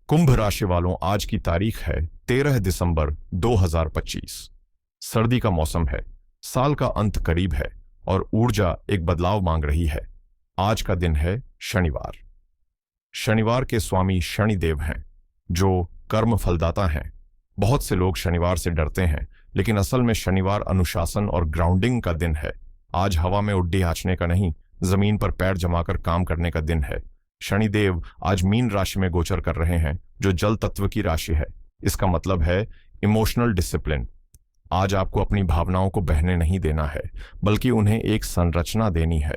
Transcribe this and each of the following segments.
कुंभ राशि वालों, आज की तारीख है 13 दिसंबर 2025। सर्दी का मौसम है, साल का अंत करीब है और ऊर्जा एक बदलाव मांग रही है। आज का दिन है शनिवार। शनिवार के स्वामी शनिदेव हैं, जो कर्म फलदाता हैं। बहुत से लोग शनिवार से डरते हैं, लेकिन असल में शनिवार अनुशासन और ग्राउंडिंग का दिन है। आज हवा में उड्डी आंचने का नहीं, जमीन पर पैर जमाकर काम करने का दिन है। शनिदेव आज मीन राशि में गोचर कर रहे हैं, जो जल तत्व की राशि है। इसका मतलब है इमोशनल डिसिप्लिन। आज आपको अपनी भावनाओं को बहने नहीं देना है, बल्कि उन्हें एक संरचना देनी है।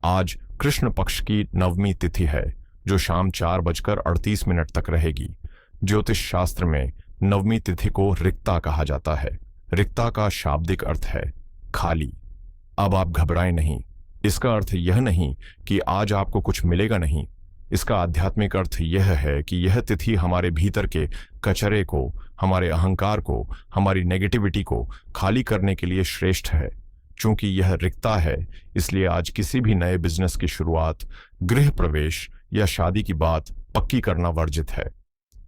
आज कृष्ण पक्ष की नवमी तिथि है, जो शाम 4:38 तक रहेगी। ज्योतिष शास्त्र में नवमी तिथि को रिक्ता कहा जाता है। रिक्ता का शाब्दिक अर्थ है खाली। अब आप घबराएं नहीं। इसका अर्थ यह नहीं कि आज आपको कुछ मिलेगा नहीं। इसका आध्यात्मिक अर्थ यह है कि यह तिथि हमारे भीतर के कचरे को, हमारे अहंकार को, हमारी नेगेटिविटी को खाली करने के लिए श्रेष्ठ है। चूंकि यह रिक्ता है, इसलिए आज किसी भी नए बिजनेस की शुरुआत, गृह प्रवेश या शादी की बात पक्की करना वर्जित है।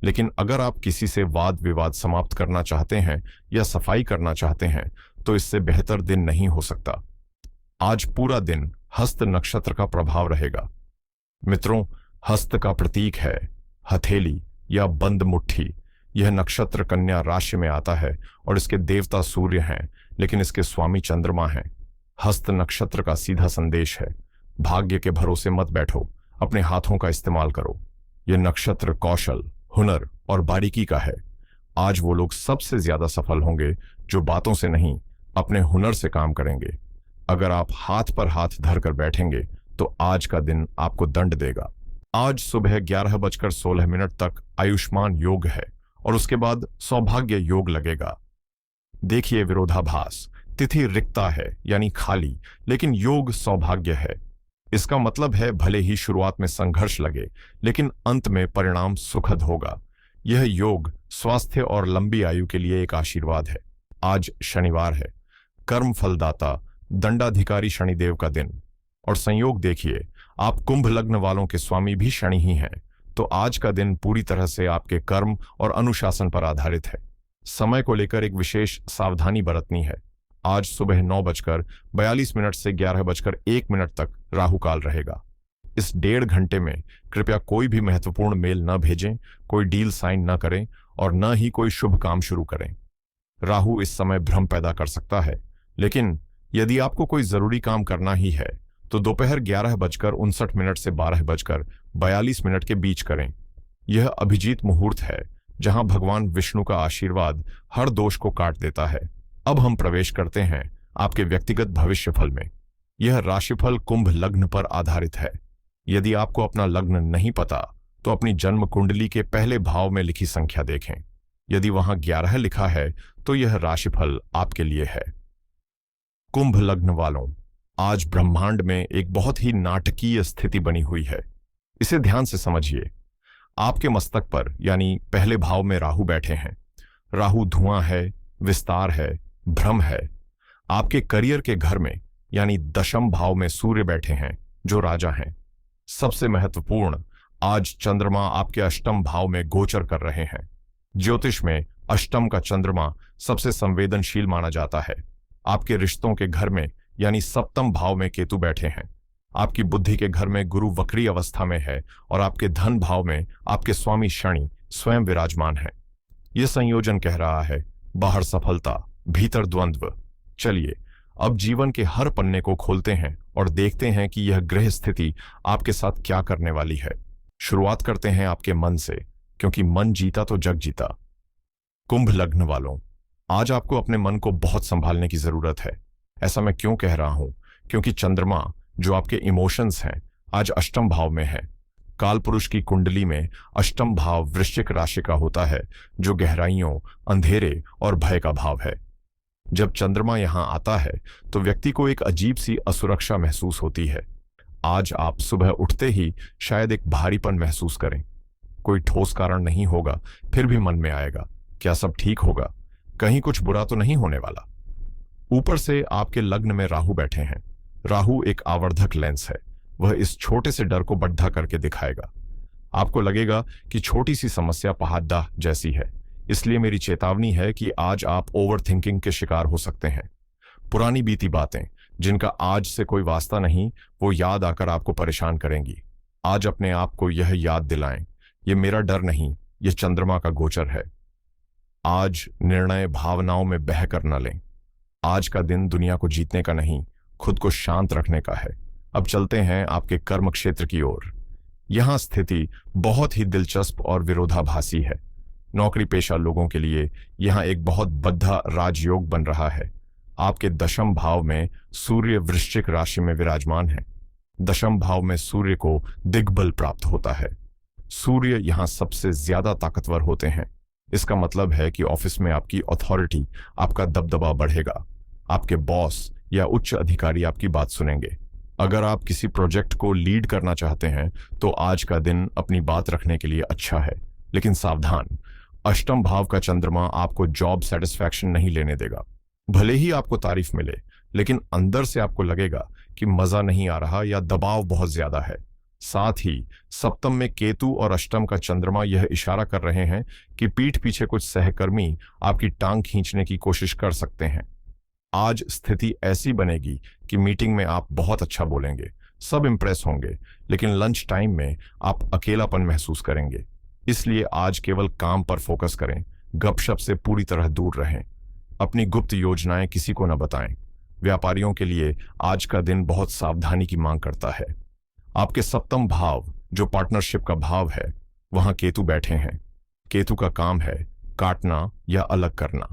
लेकिन अगर आप किसी से वाद विवाद समाप्त करना चाहते हैं या सफाई करना चाहते हैं, तो इससे बेहतर दिन नहीं हो सकता। आज पूरा दिन हस्त नक्षत्र का प्रभाव रहेगा। मित्रों, हस्त का प्रतीक है हथेली या बंद मुट्ठी। यह नक्षत्र कन्या राशि में आता है और इसके देवता सूर्य हैं, लेकिन इसके स्वामी चंद्रमा हैं। हस्त नक्षत्र का सीधा संदेश है, भाग्य के भरोसे मत बैठो, अपने हाथों का इस्तेमाल करो। यह नक्षत्र कौशल, हुनर और बारीकी का है। आज वो लोग सबसे ज्यादा सफल होंगे जो बातों से नहीं, अपने हुनर से काम करेंगे। अगर आप हाथ पर हाथ धरकर बैठेंगे तो आज का दिन आपको दंड देगा। आज सुबह 11:16 तक आयुष्मान योग है और उसके बाद सौभाग्य योग लगेगा। देखिए विरोधाभास, तिथि रिक्ता है यानी खाली, लेकिन योग सौभाग्य है। इसका मतलब है भले ही शुरुआत में संघर्ष लगे, लेकिन अंत में परिणाम सुखद होगा। यह योग स्वास्थ्य और लंबी आयु के लिए एक आशीर्वाद है। आज शनिवार है, कर्म फलदाता दंडाधिकारी शनिदेव का दिन। और संयोग देखिए, आप कुंभ लग्न वालों के स्वामी भी शनि ही हैं, तो आज का दिन पूरी तरह से आपके कर्म और अनुशासन पर आधारित है। समय को लेकर एक विशेष सावधानी बरतनी है। आज सुबह 9:42 से 11:01 तक राहु काल रहेगा। इस 1.5 घंटे में कृपया कोई भी महत्वपूर्ण मेल न भेजें, कोई डील साइन न करें और न ही कोई शुभ काम शुरू करें। राहु इस समय भ्रम पैदा कर सकता है, लेकिन यदि आपको कोई जरूरी काम करना ही है तो दोपहर 11:59 से 12:42 के बीच करें। यह अभिजीत मुहूर्त है, जहां भगवान विष्णु का आशीर्वाद हर दोष को काट देता है। अब हम प्रवेश करते हैं आपके व्यक्तिगत भविष्यफल में। यह राशिफल कुंभ लग्न पर आधारित है। यदि आपको अपना लग्न नहीं पता, तो अपनी जन्म कुंडली के पहले भाव में लिखी संख्या देखें। यदि वहां 11 लिखा है, तो यह राशिफल आपके लिए है। कुंभ लग्न वालों, आज ब्रह्मांड में एक बहुत ही नाटकीय स्थिति बनी हुई है। इसे ध्यान से समझिए। आपके मस्तक पर यानी पहले भाव में राहु बैठे हैं। राहु धुआं है, विस्तार है, भ्रम है। आपके करियर के घर में यानी दशम भाव में सूर्य बैठे हैं, जो राजा हैं। सबसे महत्वपूर्ण, आज चंद्रमा आपके अष्टम भाव में गोचर कर रहे हैं। ज्योतिष में अष्टम का चंद्रमा सबसे संवेदनशील माना जाता है। आपके रिश्तों के घर में यानी सप्तम भाव में केतु बैठे हैं। आपकी बुद्धि के घर में गुरु वक्री अवस्था में है और आपके धन भाव में आपके स्वामी शनि स्वयं विराजमान है। यह संयोजन कह रहा है बाहर सफलता, भीतर द्वंद्व। चलिए अब जीवन के हर पन्ने को खोलते हैं और देखते हैं कि यह ग्रह स्थिति आपके साथ क्या करने वाली है। शुरुआत करते हैं आपके मन से, क्योंकि मन जीता तो जग जीता। कुंभ लग्न वालों, आज आपको अपने मन को बहुत संभालने की जरूरत है। ऐसा मैं क्यों कह रहा हूं? क्योंकि चंद्रमा, जो आपके इमोशंस हैं, आज अष्टम भाव में है। काल पुरुष की कुंडली में अष्टम भाव वृश्चिक राशि का होता है, जो गहराइयों, अंधेरे और भय का भाव है। जब चंद्रमा यहां आता है तो व्यक्ति को एक अजीब सी असुरक्षा महसूस होती है। आज आप सुबह उठते ही शायद एक भारीपन महसूस करें। कोई ठोस कारण नहीं होगा, फिर भी मन में आएगा, क्या सब ठीक होगा? कहीं कुछ बुरा तो नहीं होने वाला? ऊपर से आपके लग्न में राहु बैठे हैं। राहु एक आवर्धक लेंस है, वह इस छोटे से डर को बड्ढा करके दिखाएगा। आपको लगेगा कि छोटी सी समस्या पहाड़ जैसी है। इसलिए मेरी चेतावनी है कि आज आप ओवर थिंकिंग के शिकार हो सकते हैं। पुरानी बीती बातें जिनका आज से कोई वास्ता नहीं, वो याद आकर आपको परेशान करेंगी। आज अपने आप को यह याद दिलाएं, ये मेरा डर नहीं, ये चंद्रमा का गोचर है। आज निर्णय भावनाओं में बह कर न लें। आज का दिन दुनिया को जीतने का नहीं, खुद को शांत रखने का है। अब चलते हैं आपके कर्म क्षेत्र की ओर। यहां स्थिति बहुत ही दिलचस्प और विरोधाभासी है। नौकरी पेशा लोगों के लिए यहां एक बहुत बद्धा राजयोग बन रहा है। आपके दशम भाव में सूर्य वृश्चिक राशि में विराजमान है। दशम भाव में सूर्य को दिग्बल प्राप्त होता है। सूर्य यहां सबसे ज्यादा ताकतवर होते हैं। इसका मतलब है कि ऑफिस में आपकी अथॉरिटी, आपका दबदबा बढ़ेगा। आपके बॉस या उच्च अधिकारी आपकी बात सुनेंगे। अगर आप किसी प्रोजेक्ट को लीड करना चाहते हैं तो आज का दिन अपनी बात रखने के लिए अच्छा है। लेकिन सावधान, अष्टम भाव का चंद्रमा आपको जॉब सेटिस्फैक्शन नहीं लेने देगा। भले ही आपको तारीफ मिले, लेकिन अंदर से आपको लगेगा कि मजा नहीं आ रहा या दबाव बहुत ज्यादा है। साथ ही सप्तम में केतु और अष्टम का चंद्रमा यह इशारा कर रहे हैं कि पीठ पीछे कुछ सहकर्मी आपकी टांग खींचने की कोशिश कर सकते हैं। आज स्थिति ऐसी बनेगी कि मीटिंग में आप बहुत अच्छा बोलेंगे, सब इंप्रेस होंगे, लेकिन लंच टाइम में आप अकेलापन महसूस करेंगे। इसलिए आज केवल काम पर फोकस करें, गपशप से पूरी तरह दूर रहें। अपनी गुप्त योजनाएं किसी को न बताएं। व्यापारियों के लिए आज का दिन बहुत सावधानी की मांग करता है। आपके सप्तम भाव जो पार्टनरशिप का भाव है, वहां केतु बैठे हैं। केतु का काम है काटना या अलग करना।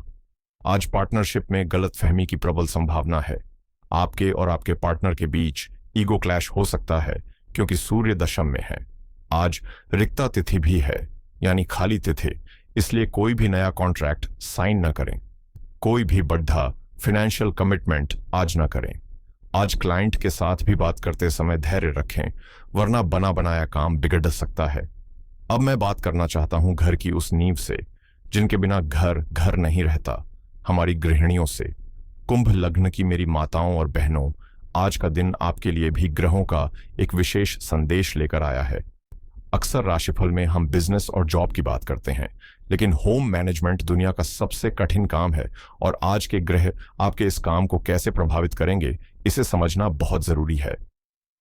आज पार्टनरशिप में गलतफहमी की प्रबल संभावना है। आपके और आपके पार्टनर के बीच ईगो क्लैश हो सकता है क्योंकि सूर्य दशम में है। आज रिक्ता तिथि भी है, यानी खाली तिथि। इसलिए कोई भी नया कॉन्ट्रैक्ट साइन न करें। कोई भी बढ़ा फाइनेंशियल कमिटमेंट आज न करें। आज क्लाइंट के साथ भी बात करते समय धैर्य रखें, वरना बना बनाया काम बिगड़ सकता है। अब मैं बात करना चाहता हूं घर की उस नींव से जिनके बिना घर घर नहीं रहता, हमारी गृहिणियों से। कुंभ लग्न की मेरी माताओं और बहनों, आज का दिन आपके लिए भी ग्रहों का एक विशेष संदेश लेकर आया है। अक्सर राशिफल में हम बिजनेस और जॉब की बात करते हैं, लेकिन होम मैनेजमेंट दुनिया का सबसे कठिन काम है और आज के ग्रह आपके इस काम को कैसे प्रभावित करेंगे, इसे समझना बहुत जरूरी है।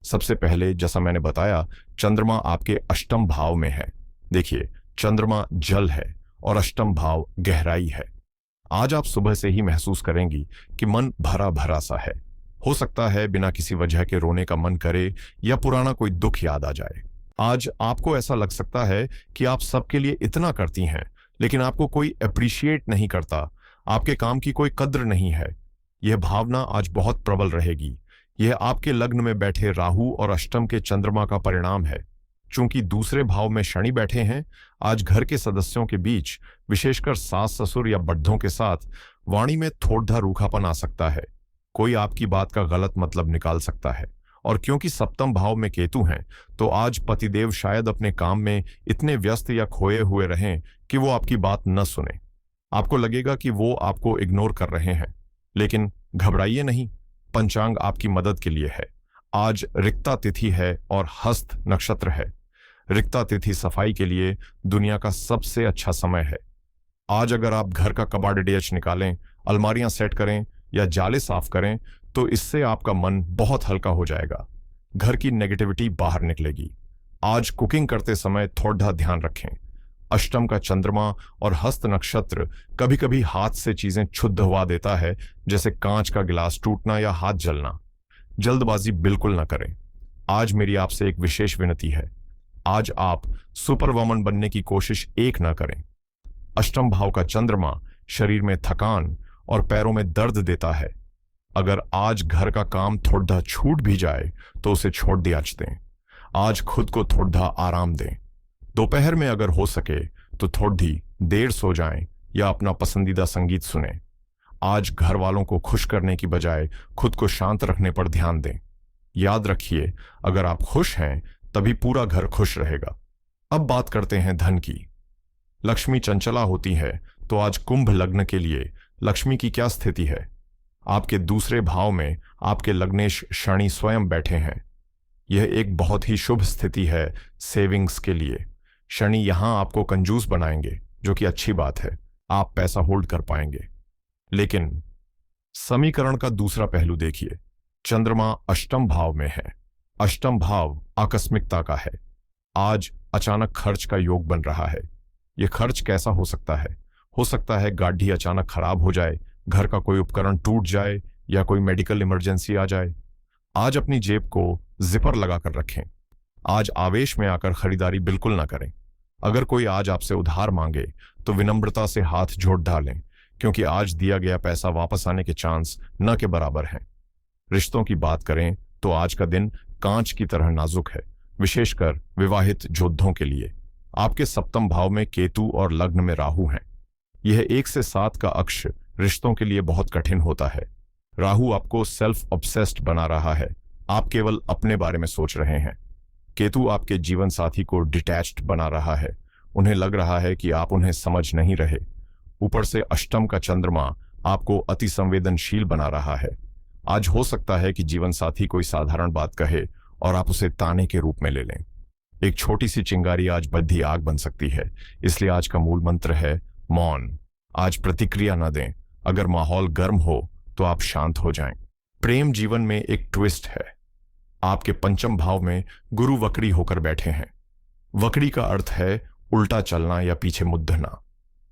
सबसे पहले, जैसा मैंने बताया, चंद्रमा आपके अष्टम भाव में है। देखिए, चंद्रमा जल है और अष्टम भाव गहराई है। आज आप सुबह से ही महसूस करेंगी कि मन भरा भरा सा है। हो सकता है बिना किसी वजह के रोने का मन करे या पुराना कोई दुख याद आ जाए। आज आपको ऐसा लग सकता है कि आप सबके लिए इतना करती हैं, लेकिन आपको कोई अप्रिशिएट नहीं करता, आपके काम की कोई कद्र नहीं है। यह भावना आज बहुत प्रबल रहेगी। यह आपके लग्न में बैठे राहु और अष्टम के चंद्रमा का परिणाम है। चूंकि दूसरे भाव में शनि बैठे हैं, आज घर के सदस्यों के बीच, विशेषकर सास ससुर या बड़ों के साथ, वाणी में थोड़ा रूखापन आ सकता है। कोई आपकी बात का गलत मतलब निकाल सकता है। और क्योंकि सप्तम भाव में केतु हैं, तो आज पतिदेव शायद अपने काम में इतने व्यस्त या खोए हुए रहें कि वो आपकी बात न सुने। आपको लगेगा कि वो आपको इग्नोर कर रहे हैं, लेकिन घबराइए नहीं, पंचांग आपकी मदद के लिए है। आज रिक्ता तिथि है और हस्त नक्षत्र है। रिक्ता तिथि सफाई के लिए दुनिया का सबसे अच्छा समय है। आज अगर आप घर का कबाड़ डीएच निकालें, अलमारियां सेट करें या जाले साफ करें, तो इससे आपका मन बहुत हल्का हो जाएगा। घर की नेगेटिविटी बाहर निकलेगी। आज कुकिंग करते समय थोड़ा ध्यान रखें। अष्टम का चंद्रमा और हस्त नक्षत्र कभी कभी हाथ से चीजें क्षुब्ध हुआ देता है, जैसे कांच का गिलास टूटना या हाथ जलना। जल्दबाजी बिल्कुल न करें। आज मेरी आपसे एक विशेष विनती है, आज आप सुपर वुमन बनने की कोशिश न करें। अष्टम भाव का चंद्रमा शरीर में थकान और पैरों में दर्द देता है। अगर आज घर का काम थोड़ा छूट भी जाए तो उसे छोड़ दिया दें। आज खुद को थोड़ा आराम दें। दोपहर में अगर हो सके तो थोड़ी देर सो जाएं या अपना पसंदीदा संगीत सुनें। आज घर वालों को खुश करने की बजाय खुद को शांत रखने पर ध्यान दें। याद रखिए, अगर आप खुश हैं तभी पूरा घर खुश रहेगा। अब बात करते हैं धन की। लक्ष्मी चंचला होती है, तो आज कुंभ लग्न के लिए लक्ष्मी की क्या स्थिति है? आपके दूसरे भाव में आपके लग्नेश शनि स्वयं बैठे हैं। यह एक बहुत ही शुभ स्थिति है सेविंग्स के लिए। शनि यहां आपको कंजूस बनाएंगे, जो कि अच्छी बात है, आप पैसा होल्ड कर पाएंगे। लेकिन समीकरण का दूसरा पहलू देखिए। चंद्रमा अष्टम भाव में है। अष्टम भाव आकस्मिकता का है। आज अचानक खर्च का योग बन रहा है। यह खर्च कैसा हो सकता है? हो सकता है गाड़ी अचानक खराब हो जाए, घर का कोई उपकरण टूट जाए या कोई मेडिकल इमरजेंसी आ जाए। आज अपनी जेब को जिपर लगाकर रखें। आज आवेश में आकर खरीदारी बिल्कुल ना करें। अगर कोई आज आपसे उधार मांगे तो विनम्रता से हाथ जोड़ डालें, क्योंकि आज दिया गया पैसा वापस आने के चांस न के बराबर हैं। रिश्तों की बात करें तो आज का दिन कांच की तरह नाजुक है, विशेषकर विवाहित योद्धाओं के लिए। आपके सप्तम भाव में केतु और लग्न में राहु हैं। यह 1 से 7 का अक्ष रिश्तों के लिए बहुत कठिन होता है। राहु आपको सेल्फ ऑब्सेस्ड बना रहा है। आप केवल अपने बारे में सोच रहे हैं। केतु आपके जीवन साथी को डिटैच्ड बना रहा है। उन्हें लग रहा है कि आप उन्हें समझ नहीं रहे। ऊपर से अष्टम का चंद्रमा आपको अति संवेदनशील बना रहा है। आज हो सकता है कि जीवन साथी कोई साधारण बात कहे और आप उसे ताने के रूप में ले लें। एक छोटी सी चिंगारी आज बड़ी आग बन सकती है। इसलिए आज का मूल मंत्र है मौन। आज प्रतिक्रिया न दें। अगर माहौल गर्म हो तो आप शांत हो जाएं। प्रेम जीवन में एक ट्विस्ट है। आपके पंचम भाव में गुरु वक्री होकर बैठे हैं। वक्री का अर्थ है उल्टा चलना या पीछे मुड़ना।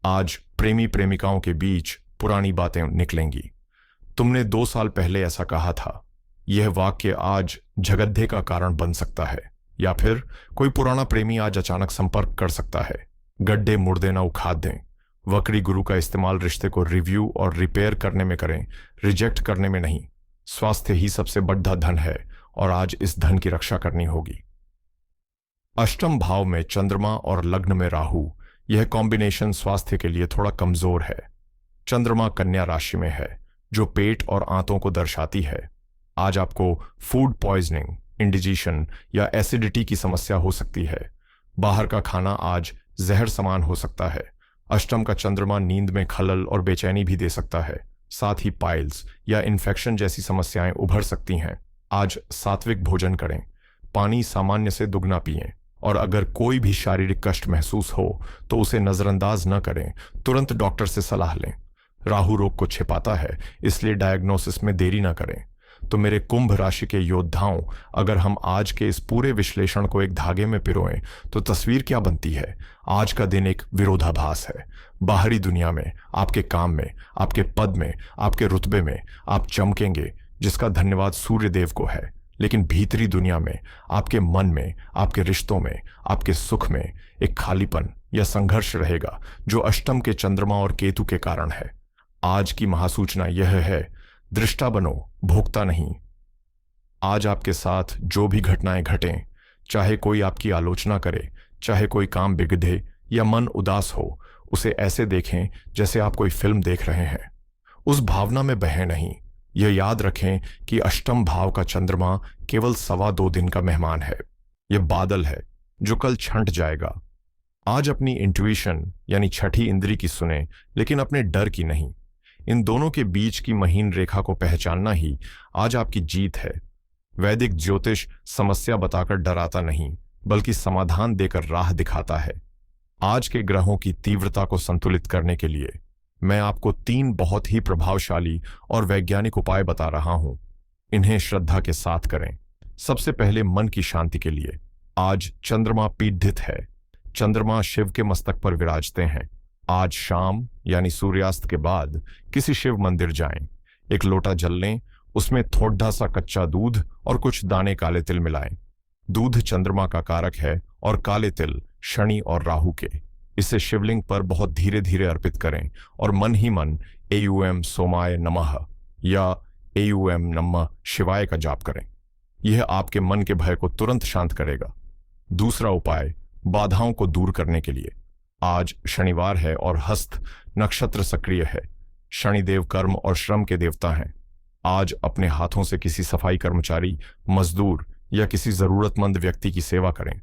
आज प्रेमी प्रेमिकाओं के बीच पुरानी बातें निकलेंगी। तुमने 2 साल पहले ऐसा कहा था। यह वाक्य आज झगड़े का कारण बन सकता है, या फिर कोई पुराना प्रेमी आज अचानक संपर्क कर सकता है। गड्ढे मुड़ देना उखाड़ दें। वक्री गुरु का इस्तेमाल रिश्ते को रिव्यू और रिपेयर करने में करें, रिजेक्ट करने में नहीं। स्वास्थ्य ही सबसे बड़ा धन है और आज इस धन की रक्षा करनी होगी। अष्टम भाव में चंद्रमा और लग्न में राहु, यह कॉम्बिनेशन स्वास्थ्य के लिए थोड़ा कमजोर है। चंद्रमा कन्या राशि में है, जो पेट और आंतों को दर्शाती है। आज आपको फूड पॉइजनिंग, इंडिजेशन या एसिडिटी की समस्या हो सकती है। बाहर का खाना आज जहर समान हो सकता है। अष्टम का चंद्रमा नींद में खलल और बेचैनी भी दे सकता है। साथ ही पाइल्स या इन्फेक्शन जैसी समस्याएं उभर सकती हैं। आज सात्विक भोजन करें। पानी सामान्य से दुगना पिएं और अगर कोई भी शारीरिक कष्ट महसूस हो तो उसे नजरअंदाज न करें, तुरंत डॉक्टर से सलाह लें। राहु रोग को छिपाता है, इसलिए डायग्नोसिस में देरी न करें। तो मेरे कुंभ राशि के योद्धाओं, अगर हम आज के इस पूरे विश्लेषण को एक धागे में पिरोएं तो तस्वीर क्या बनती है? आज का दिन एक विरोधाभास है। बाहरी दुनिया में, आपके काम में, आपके पद में, आपके रुतबे में आप चमकेंगे, जिसका धन्यवाद सूर्य देव को है। लेकिन भीतरी दुनिया में, आपके मन में, आपके रिश्तों में, आपके सुख में एक खालीपन या संघर्ष रहेगा, जो अष्टम के चंद्रमा और केतु के कारण है। आज की महासूचना यह है, दृष्टा बनो, भोक्ता नहीं। आज आपके साथ जो भी घटनाएं घटें, चाहे कोई आपकी आलोचना करे, चाहे कोई काम बिगड़े या मन उदास हो, उसे ऐसे देखें जैसे आप कोई फिल्म देख रहे हैं। उस भावना में बहें नहीं। यह याद रखें कि अष्टम भाव का चंद्रमा केवल 2.25 दिन का मेहमान है। यह बादल है जो कल छंट जाएगा। आज अपनी इंट्यूशन यानी छठी इंद्री की सुने, लेकिन अपने डर की नहीं। इन दोनों के बीच की महीन रेखा को पहचानना ही आज आपकी जीत है। वैदिक ज्योतिष समस्या बताकर डराता नहीं, बल्कि समाधान देकर राह दिखाता है। आज के ग्रहों की तीव्रता को संतुलित करने के लिए मैं आपको 3 बहुत ही प्रभावशाली और वैज्ञानिक उपाय बता रहा हूं। इन्हें श्रद्धा के साथ करें। सबसे पहले मन की शांति के लिए आज चंद्रमा पीढ़ित है। चंद्रमा शिव के मस्तक पर विराजते हैं। आज शाम यानी सूर्यास्त के बाद किसी शिव मंदिर जाएं। एक लोटा जल लें, उसमें थोड़ा सा कच्चा दूध और कुछ दाने काले तिल मिलाएं। दूध चंद्रमा का कारक है और काले तिल शनि और राहु के। इसे शिवलिंग पर बहुत धीरे धीरे अर्पित करें और मन ही मन एयूएम सोमाय नमः या एयूएम नमः शिवाय का जाप करें। यह आपके मन के भय को तुरंत शांत करेगा। दूसरा उपाय बाधाओं को दूर करने के लिए। आज शनिवार है और हस्त नक्षत्र सक्रिय है। शनिदेव कर्म और श्रम के देवता हैं। आज अपने हाथों से किसी सफाई कर्मचारी, मजदूर या किसी जरूरतमंद व्यक्ति की सेवा करें।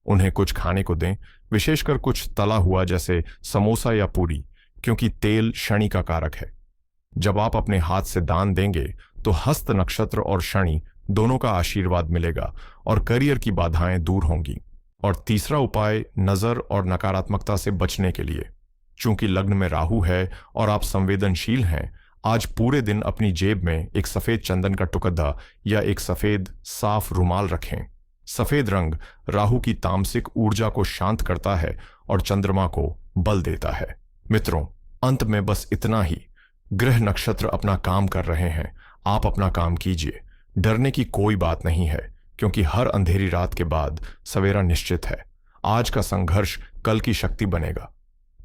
उन्हें कुछ खाने को दें, विशेषकर कुछ तला हुआ जैसे समोसा या पूरी, क्योंकि तेल शनि का कारक है। जब आप अपने हाथ से दान देंगे तो हस्त नक्षत्र और शनि दोनों का आशीर्वाद मिलेगा और करियर की बाधाएं दूर होंगी। और तीसरा उपाय नजर और नकारात्मकता से बचने के लिए। चूंकि लग्न में राहु है और आप संवेदनशील हैं, आज पूरे दिन अपनी जेब में एक सफेद चंदन का टुकड़ा या एक सफेद साफ रुमाल रखें। सफेद रंग राहु की तामसिक ऊर्जा को शांत करता है और चंद्रमा को बल देता है। मित्रों, अंत में बस इतना ही। ग्रह नक्षत्र अपना काम कर रहे हैं, आप अपना काम कीजिए। डरने की कोई बात नहीं है, क्योंकि हर अंधेरी रात के बाद सवेरा निश्चित है। आज का संघर्ष कल की शक्ति बनेगा।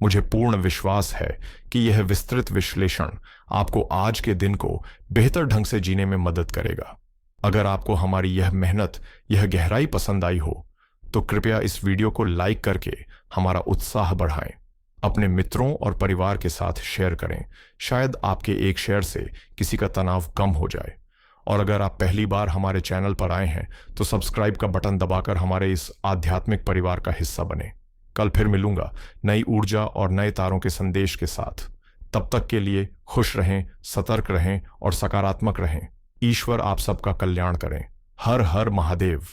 मुझे पूर्ण विश्वास है कि यह विस्तृत विश्लेषण आपको आज के दिन को बेहतर ढंग से जीने में मदद करेगा। अगर आपको हमारी यह मेहनत, यह गहराई पसंद आई हो, तो कृपया इस वीडियो को लाइक करके हमारा उत्साह बढ़ाएं। अपने मित्रों और परिवार के साथ शेयर करें। शायद आपके एक शेयर से किसी का तनाव कम हो जाए। और अगर आप पहली बार हमारे चैनल पर आए हैं तो सब्सक्राइब का बटन दबाकर हमारे इस आध्यात्मिक परिवार का हिस्सा बने। कल फिर मिलूंगा नई ऊर्जा और नए तारों के संदेश के साथ। तब तक के लिए खुश रहें, सतर्क रहें और सकारात्मक रहें। ईश्वर आप सबका कल्याण करें। हर हर महादेव।